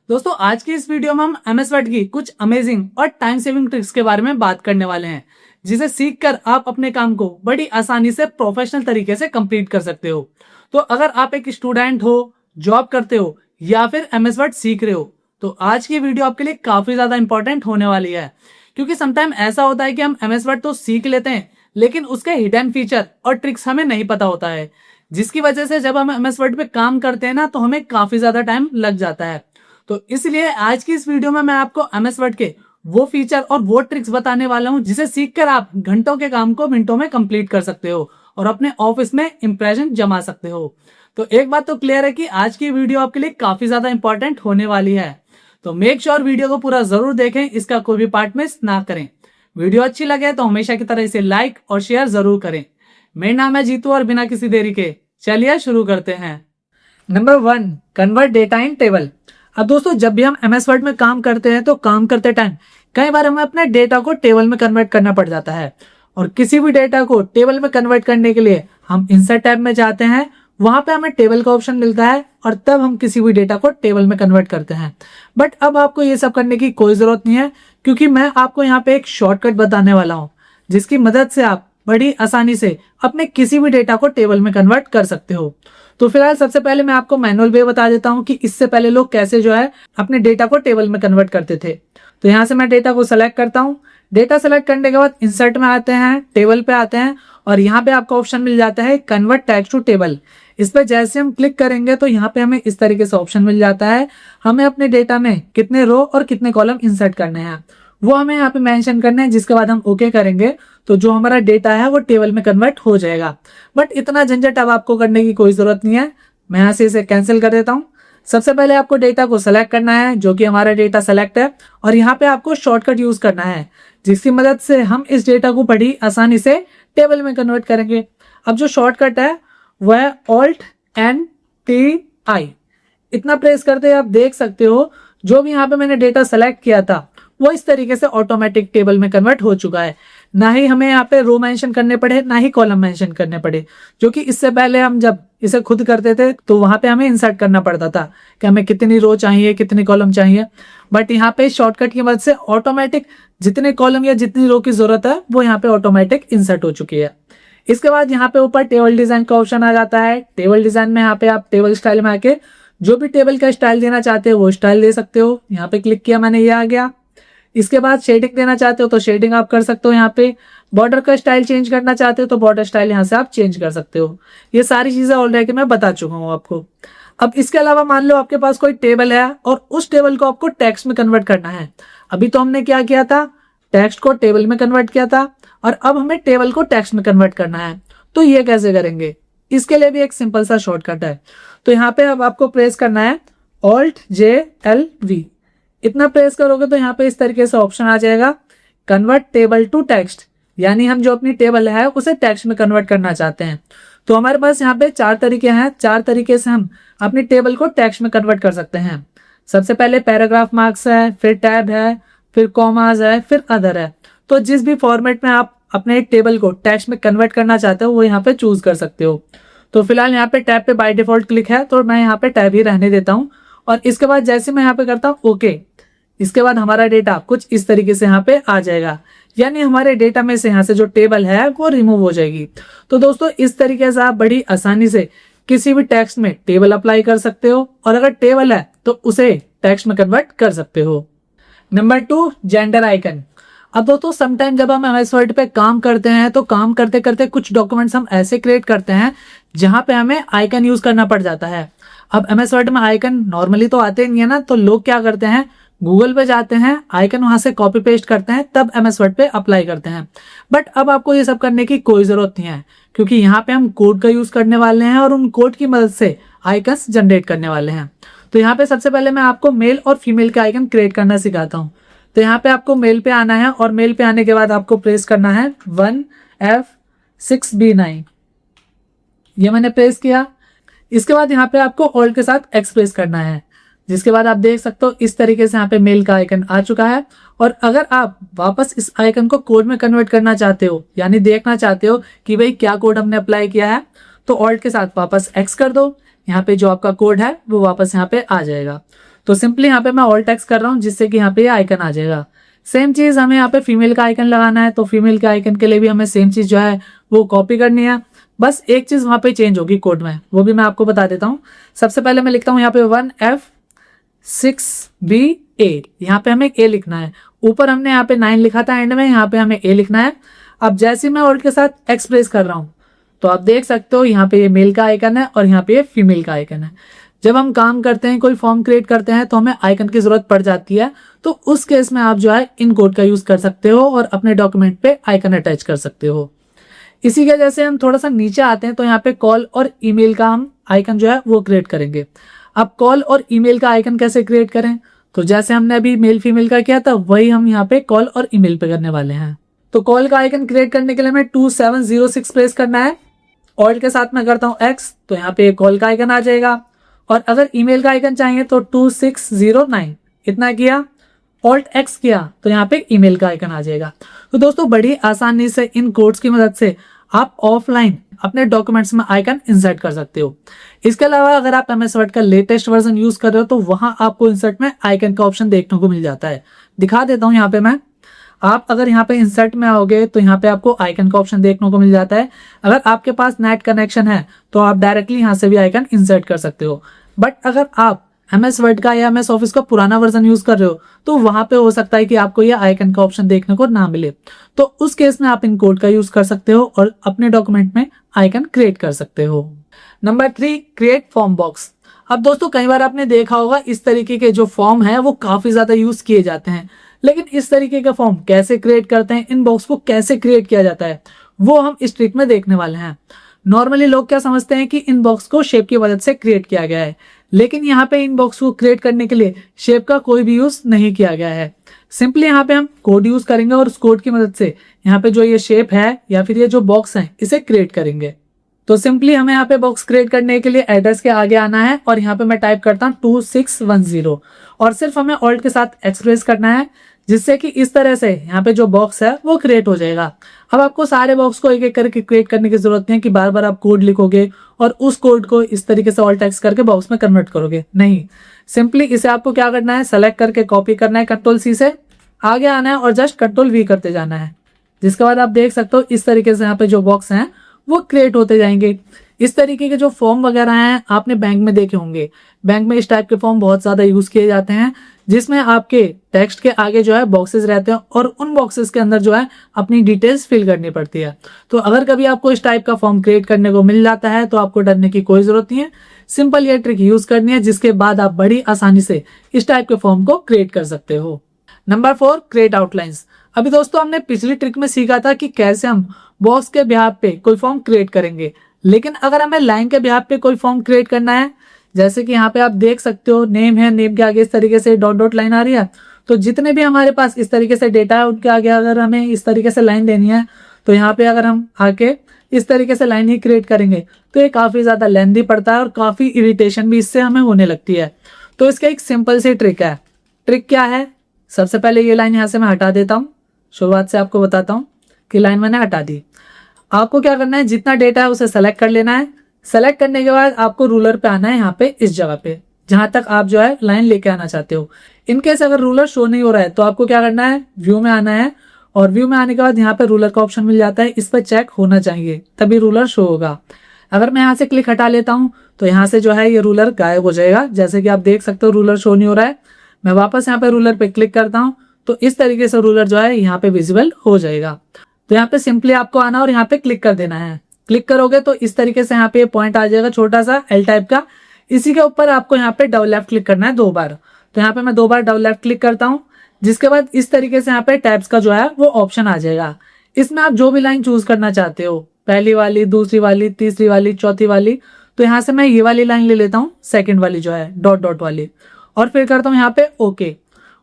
दोस्तों आज की इस वीडियो में हम एमएस वर्ड की कुछ अमेजिंग और टाइम सेविंग ट्रिक्स के बारे में बात करने वाले हैं, जिसे सीखकर आप अपने काम को बड़ी आसानी से प्रोफेशनल तरीके से कंप्लीट कर सकते हो। तो अगर आप एक स्टूडेंट हो, जॉब करते हो या फिर एमएस वर्ड सीख रहे हो, तो आज की वीडियो आपके लिए काफी ज्यादा इंपॉर्टेंट होने वाली है। क्योंकि समटाइम ऐसा होता है कि हम एमएस वर्ड तो सीख लेते हैं, लेकिन उसके हिडन फीचर और ट्रिक्स हमें नहीं पता होता है, जिसकी वजह से जब हम एमएस वर्ड पे काम करते हैं ना, तो हमें काफी ज्यादा टाइम लग जाता है। तो इसलिए आज की इस वीडियो में मैं आपको एमएस वर्ड के वो फीचर और वो ट्रिक्स बताने वाला हूं, जिसे सीखकर आप घंटों के काम को मिनटों में कंप्लीट कर सकते हो और अपने ऑफिस में इंप्रेशन जमा सकते हो। तो एक बात तो क्लियर है कि आज की वीडियो आपके लिए काफी ज्यादा इंपॉर्टेंट होने वाली है। तो मेक श्योर वीडियो को पूरा जरूर देखें, इसका कोई भी पार्ट मिस ना करें। वीडियो अच्छी लगे तो हमेशा की तरह इसे लाइक और शेयर जरूर करें। मेरा नाम है जीतू और बिना किसी देरी के चलिए शुरू करते हैं। नंबर 1, कन्वर्ट डेटा इन टेबल। अब दोस्तों जब भी हम एमएस वर्ड में काम करते हैं तो काम करते टाइम कई बार हमें अपने डेटा को टेबल में कन्वर्ट करना पड़ जाता है, और किसी भी डेटा को टेबल में कन्वर्ट करने के लिए हम इंसर्ट टैब में जाते हैं। वहां पे हमें टेबल का ऑप्शन मिलता है और तब हम किसी भी डेटा को टेबल में कन्वर्ट करते हैं। बट अब आपको ये सब करने की कोई जरूरत नहीं है, क्योंकि मैं आपको यहाँ पे एक शॉर्टकट बताने वाला हूँ, जिसकी मदद से आप बड़ी आसानी से अपने किसी भी डेटा को टेबल में कन्वर्ट कर सकते हो। तो फिलहाल सबसे पहले मैं आपको मैनुअल वे बता देता हूँ कि इससे पहले लोग कैसे जो है अपने डेटा को टेबल में कन्वर्ट करते थे। तो यहाँ से मैं डेटा को सेलेक्ट करता हूँ। डेटा सेलेक्ट करने के बाद इंसर्ट में आते हैं, टेबल पे आते हैं, और यहाँ पे आपको ऑप्शन मिल जाता है कन्वर्ट टेक्स्ट टू टेबल। इस पर जैसे हम क्लिक करेंगे तो यहाँ पे हमें इस तरीके से ऑप्शन मिल जाता है। हमें अपने डेटा में कितने रो और कितने कॉलम इंसर्ट करने हैं वो हमें यहाँ पे मेंशन करना है, जिसके बाद हम ओके करेंगे तो जो हमारा डेटा है वो टेबल में कन्वर्ट हो जाएगा। बट इतना झंझट अब आपको करने की कोई जरूरत नहीं है। मैं यहाँ से इसे कैंसिल कर देता हूँ। सबसे पहले आपको डेटा को सेलेक्ट करना है, जो कि हमारा डेटा सेलेक्ट है, और यहाँ पे आपको शॉर्टकट यूज करना है, जिसकी मदद से हम इस डेटा को बड़ी आसानी से टेबल में कन्वर्ट करेंगे। अब जो शॉर्टकट है वह है Alt+N+T+I। इतना प्रेस करते आप देख सकते हो जो भी यहाँ पे मैंने डेटा सेलेक्ट किया था वो इस तरीके से ऑटोमेटिक टेबल में कन्वर्ट हो चुका है। ना ही हमें यहाँ पे रो मेंशन करने पड़े, ना ही कॉलम मेंशन करने पड़े, जो कि इससे पहले हम जब इसे खुद करते थे तो वहां पे हमें इंसर्ट करना पड़ता था कि हमें कितनी रो चाहिए, कितनी कॉलम चाहिए। बट यहाँ पे शॉर्टकट की मदद से ऑटोमेटिक जितने कॉलम या जितनी रो की जरूरत है वो यहाँ पे ऑटोमेटिक इंसर्ट हो चुकी है। इसके बाद यहाँ पे ऊपर टेबल डिजाइन का ऑप्शन आ जाता है। टेबल डिजाइन में यहाँ पे आप टेबल स्टाइल में आके जो भी टेबल का स्टाइल देना चाहते हो वो स्टाइल दे सकते हो। यहाँ पे क्लिक किया मैंने, ये आ गया। इसके बाद शेडिंग देना चाहते हो तो शेडिंग आप कर सकते हो। यहाँ पे बॉर्डर का स्टाइल चेंज करना चाहते हो तो बॉर्डर स्टाइल यहाँ से आप चेंज कर सकते हो। ये सारी चीजें ऑलरेडी मैं बता चुका हूँ आपको। अब इसके अलावा मान लो आपके पास कोई टेबल है और उस टेबल को आपको टेक्स्ट में कन्वर्ट करना है। अभी तो हमने क्या किया था, टेक्स्ट को टेबल में कन्वर्ट किया था, और अब हमें टेबल को टेक्स्ट में कन्वर्ट करना है। तो ये कैसे करेंगे, इसके लिए भी एक सिंपल सा शॉर्टकट है। तो यहाँ पे अब आपको प्रेस करना है Alt+J+L+V। इतना प्रेस करोगे तो यहाँ पे इस तरीके से ऑप्शन आ जाएगा कन्वर्ट टेबल टू टेक्स्ट, यानी हम जो अपनी टेबल है उसे टेक्स्ट में कन्वर्ट करना चाहते हैं। तो हमारे पास यहाँ पे 4 तरीके हैं। 4 तरीके से हम अपनी टेबल को टेक्स्ट में कन्वर्ट कर सकते हैं। सबसे पहले पैराग्राफ मार्क्स है, फिर टैब है, फिर कॉमाज है, फिर अदर है। तो जिस भी फॉर्मेट में आप अपने टेबल को टेक्स्ट में कन्वर्ट करना चाहते हो वो यहाँ पे चूज कर सकते हो। तो फिलहाल यहाँ पे टैब पे बाय डिफॉल्ट क्लिक है, तो मैं यहाँ पे टैब ही रहने देता हूँ। और इसके बाद जैसे मैं यहाँ पे करता हूँ ओके, इसके बाद हमारा डेटा कुछ इस तरीके से यहाँ पे आ जाएगा, यानी हमारे डेटा में से यहाँ से जो टेबल है वो रिमूव हो जाएगी। तो दोस्तों इस तरीके से आप बड़ी आसानी से किसी भी टेक्स्ट में टेबल अप्लाई कर सकते हो, और अगर टेबल है तो उसे टेक्स्ट में कन्वर्ट कर सकते हो। Number 2, gender icon. अब दोस्तों समटाइम जब हम एमएस वर्ड पे काम करते हैं तो काम करते करते कुछ डॉक्यूमेंट्स हम ऐसे क्रिएट करते हैं जहां पे हमें आइकन यूज करना पड़ जाता है। अब एमएस वर्ड में आइकन नॉर्मली तो आते नहीं है ना, तो लोग क्या करते हैं, गूगल पे जाते हैं, आइकन वहां से कॉपी पेस्ट करते हैं, तब एमएस वर्ड पे अप्लाई करते हैं। बट अब आपको ये सब करने की कोई जरूरत नहीं है, क्योंकि यहाँ पे हम कोड का यूज करने वाले हैं और उन कोड की मदद से आइकन्स जनरेट करने वाले हैं। तो यहाँ पे सबसे पहले मैं आपको मेल और फीमेल के आइकन क्रिएट करना सिखाता हूँ। तो यहाँ पे आपको मेल पे आना है, और मेल पे आने के बाद आपको प्रेस करना है 1F6B9। ये मैंने प्रेस किया। इसके बाद यहाँ पे आपको ऑल्ट के साथ एक्सप्रेस करना है, जिसके बाद आप देख सकते हो इस तरीके से यहाँ पे मेल का आइकन आ चुका है। और अगर आप वापस इस आइकन को कोड में कन्वर्ट करना चाहते हो, यानी देखना चाहते हो कि भाई क्या कोड हमने अप्लाई किया है, तो ऑल्ट के साथ वापस एक्स कर दो। यहाँ पे जो आपका कोड है वो वापस यहाँ पे आ जाएगा। तो सिंपली यहाँ पे मैं ऑल्ट एक्स कर रहा हूँ जिससे कि यहाँ पे आइकन आ जाएगा। सेम चीज हमें यहाँ पे फीमेल का आइकन लगाना है, तो फीमेल के आइकन के लिए भी हमें सेम चीज जो है वो कॉपी करनी है। बस एक चीज वहां पे चेंज होगी कोड में, वो भी मैं आपको बता देता हूँ। सबसे पहले मैं लिखता हूँ यहाँ पे 1F6B8, यहाँ पे हमें ए लिखना है। ऊपर हमने यहाँ पे 9 लिखा था एंड में, यहाँ पे हमें ए लिखना है। अब जैसे मैं ऑल्ट के साथ एक्सप्रेस कर रहा हूँ तो आप देख सकते हो यहाँ पे ये मेल का आइकन है और यहाँ पे ये फीमेल का आइकन है। जब हम काम करते हैं, कोई फॉर्म क्रिएट करते हैं तो हमें आइकन की जरूरत पड़ जाती है, तो उस केस में आप जो है इन कोड का यूज कर सकते हो और अपने डॉक्यूमेंट पे आइकन अटैच कर सकते हो। इसी के जैसे हम थोड़ा सा नीचे आते हैं तो यहाँ पे कॉल और ईमेल का हम आइकन जो है वो क्रिएट करेंगे। अब कॉल और ईमेल का आइकन कैसे क्रिएट करें, तो जैसे हमने अभी मेल फीमेल का किया था वही हम यहाँ पे कॉल और ईमेल पे करने वाले हैं। तो कॉल का आइकन क्रिएट करने के लिए हमें 2706 प्रेस करना है। ऑल्ट के साथ मैं करता हूँ एक्स, तो यहाँ पे कॉल का आइकन आ जाएगा। और अगर ईमेल का आइकन चाहिए तो 2609, इतना किया, ऑल्ट एक्स किया तो यहाँ पे ईमेल का आइकन आ जाएगा। तो दोस्तों बड़ी आसानी से इन कोड्स की मदद से आप ऑफलाइन अपने डॉक्यूमेंट्स में आइकन इंसर्ट कर सकते हो। इसके अलावा अगर आप MS वर्ड का लेटेस्ट वर्जन यूज कर रहे हो तो वहां आपको इंसर्ट में आइकन का ऑप्शन देखने को मिल जाता है। दिखा देता हूं यहाँ पे मैं। आप अगर यहाँ पे इंसर्ट में आओगे तो यहाँ पे आपको आइकन का ऑप्शन देखने को मिल जाता है। अगर आपके पास नेट कनेक्शन है तो आप डायरेक्टली यहाँ से भी आइकन इंसर्ट कर सकते हो। बट अगर आप MS वर्ड का या MS ऑफिस का पुराना वर्जन यूज कर रहे हो तो वहां पे हो सकता है कि आपको ये आइकन का ऑप्शन देखने को ना मिले, तो उस केस में आप इन कोड का यूज कर सकते हो और अपने डॉक्यूमेंट में आइकन क्रिएट कर सकते हो। Number 3, create form box. अब दोस्तों कई बार आपने देखा होगा इस तरीके के जो फॉर्म है वो काफी ज्यादा यूज किए जाते हैं, लेकिन इस तरीके का फॉर्म कैसे क्रिएट करते हैं, इन बॉक्स को कैसे क्रिएट किया जाता है, वो हम इस ट्रिक में देखने वाले हैं। नॉर्मली लोग क्या समझते हैं कि इन बॉक्स को शेप की मदद से क्रिएट किया गया है, लेकिन यहाँ पे इन बॉक्स को क्रिएट करने के लिए शेप का कोई भी यूज नहीं किया गया है। सिंपली यहाँ पे हम कोड यूज करेंगे और उस कोड की मदद से यहाँ पे जो ये शेप है या फिर ये जो बॉक्स है इसे क्रिएट करेंगे। तो सिंपली हमें यहाँ पे बॉक्स क्रिएट करने के लिए एड्रेस के आगे आना है और यहाँ पे मैं टाइप करता हूँ 2610 और सिर्फ हमें ऑल्ट के साथ एक्सप्रेस करना है, जिससे कि इस तरह से यहाँ पे जो बॉक्स है वो क्रिएट हो जाएगा। अब आपको सारे बॉक्स को एक एक करके क्रिएट करने की जरूरत नहीं है कि बार बार आप कोड लिखोगे और उस कोड को इस तरीके से ऑल्ट एक्स करके बॉक्स में कन्वर्ट करोगे, नहीं। सिंपली इसे आपको क्या करना है, सेलेक्ट करके कॉपी करना है, Ctrl+C से आगे आना है और जस्ट Ctrl+V करते जाना है। जिसके बाद आप देख सकते हो इस तरीके से यहाँ पे जो बॉक्स हैं वो क्रिएट होते जाएंगे। इस तरीके के जो फॉर्म वगैरह हैं आपने बैंक में देखे होंगे। बैंक में इस टाइप के फॉर्म बहुत ज्यादा यूज किए जाते हैं, जिसमें आपके टेक्स्ट के आगे जो है बॉक्सेस रहते हैं और उन बॉक्सेस के अंदर जो है अपनी डिटेल्स फिल करनी पड़ती है। तो अगर कभी आपको इस टाइप का फॉर्म क्रिएट करने को मिल जाता है तो आपको डरने की कोई जरूरत नहीं है। सिंपल ये ट्रिक यूज करनी है, जिसके बाद आप बड़ी आसानी से इस टाइप के फॉर्म को क्रिएट कर सकते हो। Number 4, create outlines. अभी दोस्तों हमने पिछली ट्रिक में सीखा था कि कैसे हम बॉक्स के बिहाफ पे कोई फॉर्म क्रिएट करेंगे, लेकिन अगर हमें लाइन के बिहाफ पे कोई फॉर्म क्रिएट करना है, जैसे कि यहाँ पे आप देख सकते हो नेम है, नेम के आगे इस तरीके से डॉट डॉट लाइन आ रही है, तो जितने भी हमारे पास इस तरीके से डेटा है उनके आगे अगर हमें इस तरीके से लाइन देनी है तो यहाँ पे अगर हम आके इस तरीके से लाइन ही क्रिएट करेंगे तो ये काफी ज्यादा लेंथी पड़ता है और काफी इरिटेशन भी इससे हमें होने लगती है। तो इसका एक सिंपल सी ट्रिक है। ट्रिक क्या है, सबसे पहले ये लाइन यहाँ से मैं हटा देता हूँ। शुरुआत से आपको बताता हूँ कि लाइन मैंने हटा दी। आपको क्या करना है, जितना डेटा है उसे सेलेक्ट कर लेना है। सेलेक्ट करने के बाद आपको रूलर पे आना है, यहाँ पे इस जगह पे जहां तक आप जो है लाइन लेके आना चाहते हो। इनकेस अगर रूलर शो नहीं हो रहा है तो आपको क्या करना है, व्यू में आना है और व्यू में आने के बाद यहाँ पे रूलर का ऑप्शन मिल जाता है, इस पर चेक होना चाहिए तभी रूलर शो होगा। अगर मैं यहाँ से क्लिक हटा लेता हूँ तो यहाँ से जो है ये रूलर गायब हो जाएगा। जैसे कि आप देख सकते हो रूलर शो नहीं हो रहा है। मैं वापस यहाँ पे रूलर पे क्लिक करता हूँ तो इस तरीके से रूलर जो है यहाँ पे विजिबल हो जाएगा। तो यहाँ पे सिंपली आपको आना और यहाँ पे क्लिक कर देना है। क्लिक करोगे तो इस तरीके से यहाँ पे पॉइंट आ जाएगा छोटा सा एल टाइप का। इसी के ऊपर आपको यहाँ पे डबल लेफ्ट क्लिक करना है 2 बार। तो यहाँ पे मैं 2 बार डबल लेफ्ट क्लिक करता हूँ, जिसके बाद इस तरीके से यहाँ पे टैब्स का जो है वो ऑप्शन आ जाएगा। इसमें आप जो भी लाइन चूज करना चाहते हो, पहली वाली, दूसरी वाली, तीसरी वाली, चौथी वाली, तो यहाँ से मैं ये वाली लाइन ले लेता हूँ, सेकंड वाली जो है डॉट डॉट वाली, और फिर करता हूँ यहाँ पे ओके।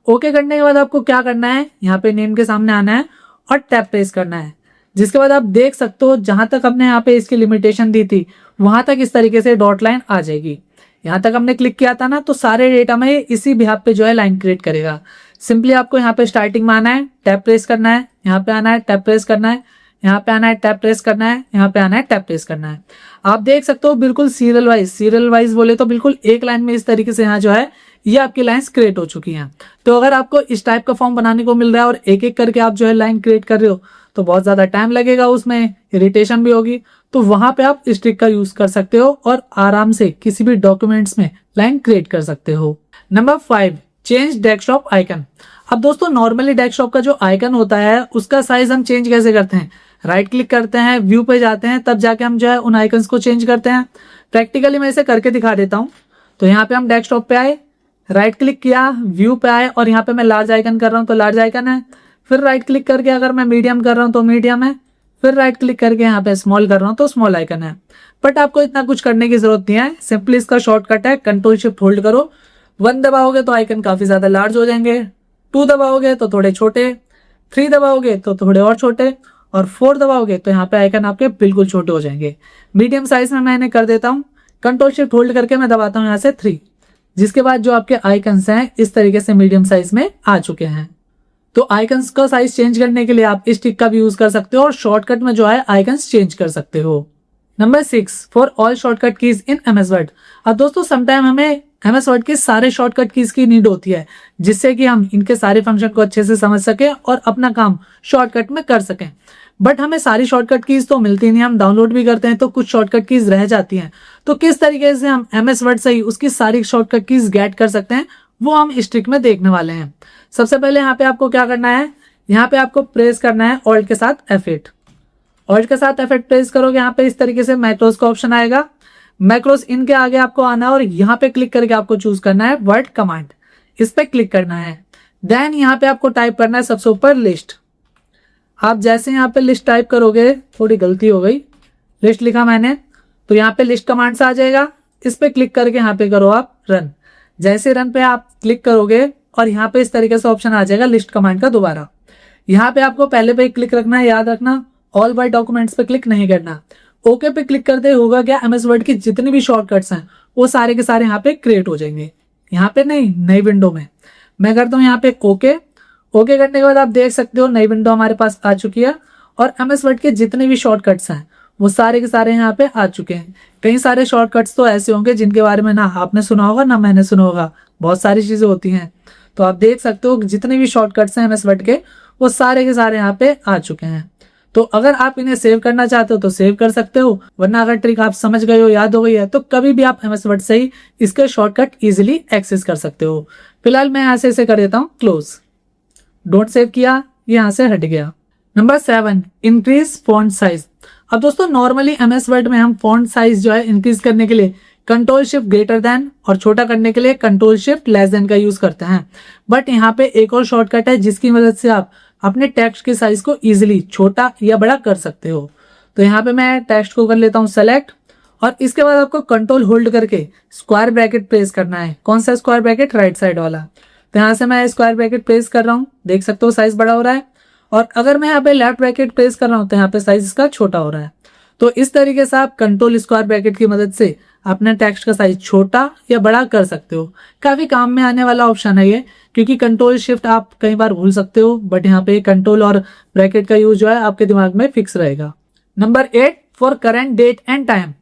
ओके करने के बाद आपको क्या करना है, यहाँ पे नेम के सामने आना है और टैब प्रेस करना है। जिसके बाद आप देख सकते हो जहां तक हमने यहाँ पे इसकी लिमिटेशन दी थी वहां तक इस तरीके से डॉट लाइन आ जाएगी। यहाँ तक हमने क्लिक किया था ना, तो सारे डेटा में इसी बिहाफ पे जो है लाइन क्रिएट करेगा। सिंपली आपको यहाँ पे स्टार्टिंग में आना है, टैब प्रेस करना है, यहाँ पे आना है, टैब प्रेस करना है, यहाँ पे आना है, टैब प्रेस करना है, यहाँ पे आना है, टैब प्रेस करना है। आप देख सकते हो बिल्कुल सीरियल वाइज बोले तो बिल्कुल एक लाइन में इस तरीके से यहाँ जो है ये आपकी लाइंस क्रिएट हो चुकी हैं। तो अगर आपको इस टाइप का फॉर्म बनाने को मिल रहा है और एक एक करके आप जो है लाइन क्रिएट कर रहे हो तो बहुत ज़्यादा टाइम लगेगा, उसमें इरिटेशन भी होगी। तो वहाँ पे आप इस ट्रिक का यूज़ कर सकते हो और आराम से किसी भी डॉक्यूमेंट्स में लाइन क्रिएट कर सकते हो। Number 5, change desktop icon. अब दोस्तों नॉर्मली डेस्कटॉप का जो आइकन होता है उसका साइज हम चेंज कैसे करते हैं? राइट क्लिक करते हैं, व्यू पे जाते हैं, तब जाके हम जो है उन आइकन्स को चेंज करते हैं। प्रैक्टिकली मैं इसे करके दिखा देता हूँ। तो यहाँ पे हम डेस्कटॉप पे आए, राइट क्लिक किया, व्यू पे आए और यहाँ पे मैं लार्ज आइकन कर रहा हूँ तो लार्ज आइकन है। फिर राइट क्लिक करके अगर मैं मीडियम कर रहा हूँ तो मीडियम है। फिर राइट क्लिक करके यहाँ पे स्मॉल कर रहा हूँ तो स्मॉल आइकन है। बट आपको इतना कुछ करने की जरूरत नहीं है, सिंपली इसका शॉर्टकट है कंट्रोल शिफ्ट होल्ड करो। 1 दबाओगे तो आइकन काफी ज्यादा लार्ज हो जाएंगे, 2 दबाओगे तो थोड़े छोटे, 3 दबाओगे तो थोड़े और छोटे, और 4 दबाओगे तो यहाँ पे आइकन आपके बिल्कुल छोटे हो जाएंगे। मीडियम साइज में मैं इन्हें कर देता हूँ, कंट्रोल शिफ्ट होल्ड करके मैं दबाता हूँ यहाँ से 3, जिसके बाद जो आपके आइकन्स हैं इस तरीके से मीडियम साइज में आ चुके हैं। तो आइकन्स का साइज चेंज करने के लिए आप इस ट्रिक का भी यूज कर सकते हो और शॉर्टकट में जो है आइकन्स चेंज कर सकते हो। Number 6, for all shortcut keys in MS word. अब दोस्तों समटाइम हमें एमएस वर्ड के सारे शॉर्टकट कीज की नीड होती है, जिससे कि हम इनके सारे फंक्शन को अच्छे से समझ सकें और अपना काम शॉर्टकट में कर सकें। बट हमें सारी शॉर्टकट कीज तो मिलती नहीं, हम डाउनलोड भी करते हैं तो कुछ शॉर्टकट कीज रह जाती हैं। तो किस तरीके से हम एमएस वर्ड से ही उसकी सारी शॉर्टकट कीज गेट कर सकते हैं वो हम इस ट्रिक में देखने वाले हैं। सबसे पहले यहाँ पे आपको क्या करना है, यहाँ पे आपको प्रेस करना है ऑल्ट के साथ F8। ऑल्ट के साथ F8 प्रेस करोगे, यहाँ पे इस तरीके से मैक्रोस का ऑप्शन आएगा। मैक्रोस इनके आगे आपको आना है और यहाँ पे क्लिक करके आपको चूज करना है वर्ड कमांड, इस पे क्लिक करना है। देन यहाँ पे आपको टाइप करना है सबसे ऊपर लिस्ट। आप जैसे यहाँ पे लिस्ट टाइप करोगे, थोड़ी गलती हो गई, लिस्ट लिखा मैंने, तो यहाँ पे लिस्ट कमांड से आ जाएगा। इस पे क्लिक करके यहाँ पे करो आप रन। जैसे रन पे आप क्लिक करोगे और यहाँ पे इस तरीके से ऑप्शन आ जाएगा लिस्ट कमांड का दोबारा। यहाँ पे आपको पहले पे क्लिक रखना है, याद रखना ऑल बाय डॉक्यूमेंट्स पे क्लिक नहीं करना। ओके पे क्लिक करते होगा क्या, एमएस वर्ड की जितनी भी शॉर्टकट्स हैं वो सारे के सारे यहाँ पे क्रिएट हो जाएंगे। यहाँ पे नहीं, नई विंडो में मैं करता हूँ यहाँ पे ओके। ओके करने के बाद आप देख सकते हो नई विंडो हमारे पास आ चुकी है और एमएस वर्ड के जितने भी शॉर्टकट्स हैं वो सारे के सारे यहाँ पे आ चुके हैं। कई सारे शॉर्टकट्स तो ऐसे होंगे जिनके बारे में ना आपने सुना होगा ना मैंने सुना होगा, बहुत सारी चीजें होती हैं। तो आप देख सकते हो जितने भी शॉर्टकट्स हैं एमएस वर्ड के वो सारे के सारे यहाँ पे आ चुके हैं। तो अगर आप इन्हें सेव करना चाहते हो तो सेव कर सकते हो, वरना अगर ट्रिक आप समझ गए हो, याद हो गई है, तो कभी भी आप एमएस वर्ड से ही इसके शॉर्टकट इजिली एक्सेस कर सकते हो। फिलहाल मैं यहाँ से इसे कर देता हूँ क्लोज। डोंट सेव किया, यहाँ से हट गया। Number 7, increase font size. अब दोस्तों नॉर्मली एमएस वर्ड में हम फॉन्ट साइज जो है इंक्रीज करने के लिए कंट्रोल शिफ्ट ग्रेटर देन और छोटा करने के लिए कंट्रोल शिफ्ट लेस देन का यूज करते हैं। बट यहाँ पे एक और शॉर्टकट है जिसकी मदद से आप अपने टेक्स्ट के साइज को इजीली छोटा या बड़ा कर सकते हो। तो यहाँ पे मैं टेक्स्ट को कर लेता हूँ सेलेक्ट और इसके बाद आपको कंट्रोल होल्ड करके स्क्वायर ब्रैकेट प्रेस करना है। कौन सा स्क्वायर ब्रैकेट? राइट साइड वाला। तो यहाँ से मैं स्क्वायर ब्रैकेट प्रेस कर रहा हूँ, देख सकते हो साइज बड़ा हो रहा है। और अगर मैं यहाँ पे लेफ्ट ब्रैकेट प्रेस कर रहा हूँ तो यहाँ पे साइज इसका छोटा हो रहा है। तो इस तरीके से आप कंट्रोल स्क्वायर ब्रैकेट की मदद से अपने टेक्स्ट का साइज छोटा या बड़ा कर सकते हो। काफी काम में आने वाला ऑप्शन है ये, क्योंकि कंट्रोल शिफ्ट आप कई बार भूल सकते हो, बट यहाँ पे कंट्रोल और ब्रैकेट का यूज जो है आपके दिमाग में फिक्स रहेगा। Number 8, for current date and time.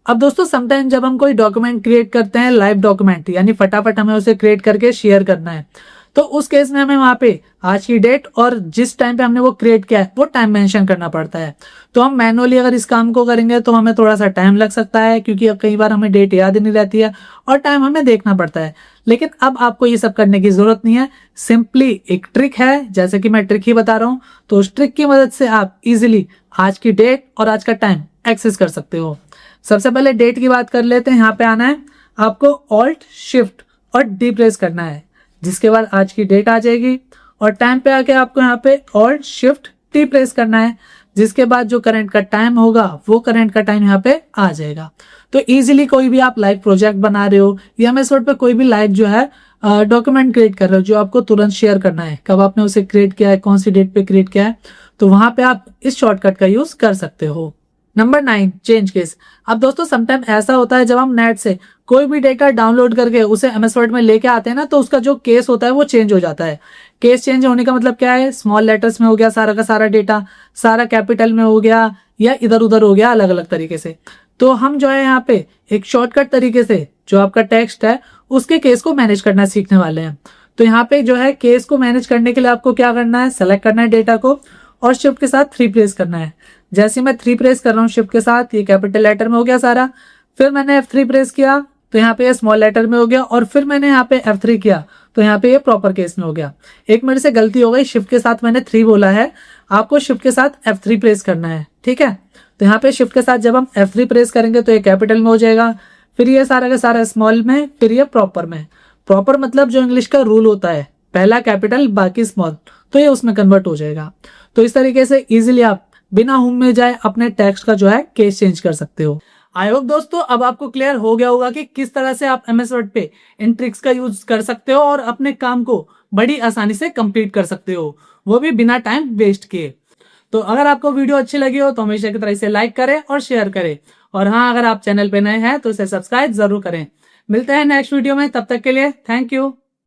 अब दोस्तों समटाइम जब हम कोई डॉक्यूमेंट क्रिएट करते हैं, लाइव डॉक्यूमेंट, यानी फटाफट हमें उसे क्रिएट करके शेयर करना है, तो उस केस में हमें वहां पे आज की डेट और जिस टाइम पे हमने वो क्रिएट किया है वो टाइम मेंशन करना पड़ता है। तो हम मैनुअली अगर इस काम को करेंगे तो हमें थोड़ा सा टाइम लग सकता है, क्योंकि कई बार हमें डेट याद नहीं रहती है और टाइम हमें देखना पड़ता है। लेकिन अब आपको ये सब करने की जरूरत नहीं है, सिंपली एक ट्रिक है, जैसे कि मैं ट्रिक ही बता रहा हूँ, तो उस ट्रिक की मदद से आप इजिली आज की डेट और आज का टाइम एक्सेस कर सकते हो। सबसे पहले डेट की बात कर लेते हैं। यहाँ पे आना है, आपको ऑल्ट शिफ्ट और डी प्रेस करना है, जिसके बाद आज की डेट आ जाएगी। और टाइम पे आके आपको यहाँ पे ऑल्ट शिफ्ट टी प्रेस करना है, जिसके बाद जो करंट का टाइम होगा वो करंट का टाइम यहाँ पे आ जाएगा। तो इजीली कोई भी आप लाइव प्रोजेक्ट बना रहे हो या एमएस वर्ड पे कोई भी लाइव जो है डॉक्यूमेंट क्रिएट कर रहे हो जो आपको तुरंत शेयर करना है, कब आपने उसे क्रिएट किया है, कौन सी डेट पे क्रिएट किया है, तो वहां पे आप इस शॉर्टकट का यूज कर सकते हो। Number 9, change case. अब दोस्तों समटाइम ऐसा होता है जब हम नेट से कोई भी डेटा डाउनलोड करके उसे एमएस वर्ड में लेके आते हैं ना, तो उसका जो केस होता है वो चेंज हो जाता है। केस चेंज होने का मतलब क्या है? स्मॉल लेटर्स में हो गया सारा का सारा डेटा, सारा कैपिटल में हो गया, या इधर उधर हो गया अलग अलग तरीके से। तो हम जो है यहाँ पे एक शॉर्टकट तरीके से जो आपका टेक्स्ट है उसके केस को मैनेज करना सीखने वाले हैं। तो यहाँ पे जो है केस को मैनेज करने के लिए आपको क्या करना है, सेलेक्ट करना है डेटा को और शिफ्ट के साथ 3 प्रेस करना है। जैसे मैं 3 प्रेस कर रहा हूँ शिफ्ट के साथ, ये कैपिटल लेटर में हो गया सारा। फिर मैंने F3 प्रेस किया तो यहाँ पे ये स्मॉल लेटर में हो गया, और फिर मैंने यहाँ पे F3 किया तो यहाँ पे ये प्रॉपर केस में हो गया। एक मेरे से गलती हो गई, शिफ्ट के साथ मैंने 3 बोला है, आपको शिफ्ट के साथ F3 प्रेस करना है, ठीक है। तो यहाँ पे शिफ्ट के साथ जब हम F3 प्रेस करेंगे तो ये कैपिटल में हो जाएगा, फिर ये सारा का सारा स्मॉल में, फिर ये प्रॉपर में। प्रॉपर मतलब जो इंग्लिश का रूल होता है, पहला कैपिटल बाकी स्मॉल, तो ये उसमें कन्वर्ट हो जाएगा। तो इस तरीके से इजीली आप बिना होम में जाए अपने टेक्स्ट का जो है केस चेंज कर सकते हो। आई होप दोस्तों अब आपको क्लियर हो गया होगा कि किस तरह से आप MS वर्ड पे इन ट्रिक्स का यूज कर सकते हो और अपने काम को बड़ी आसानी से कंप्लीट कर सकते हो, वो भी बिना टाइम वेस्ट किए। तो अगर आपको वीडियो अच्छी लगी हो तो हमेशा की तरह इसे लाइक करें और शेयर करें, और हाँ अगर आप चैनल पे नए हैं तो इसे सब्सक्राइब जरूर करें। मिलते हैं नेक्स्ट वीडियो में, तब तक के लिए थैंक यू।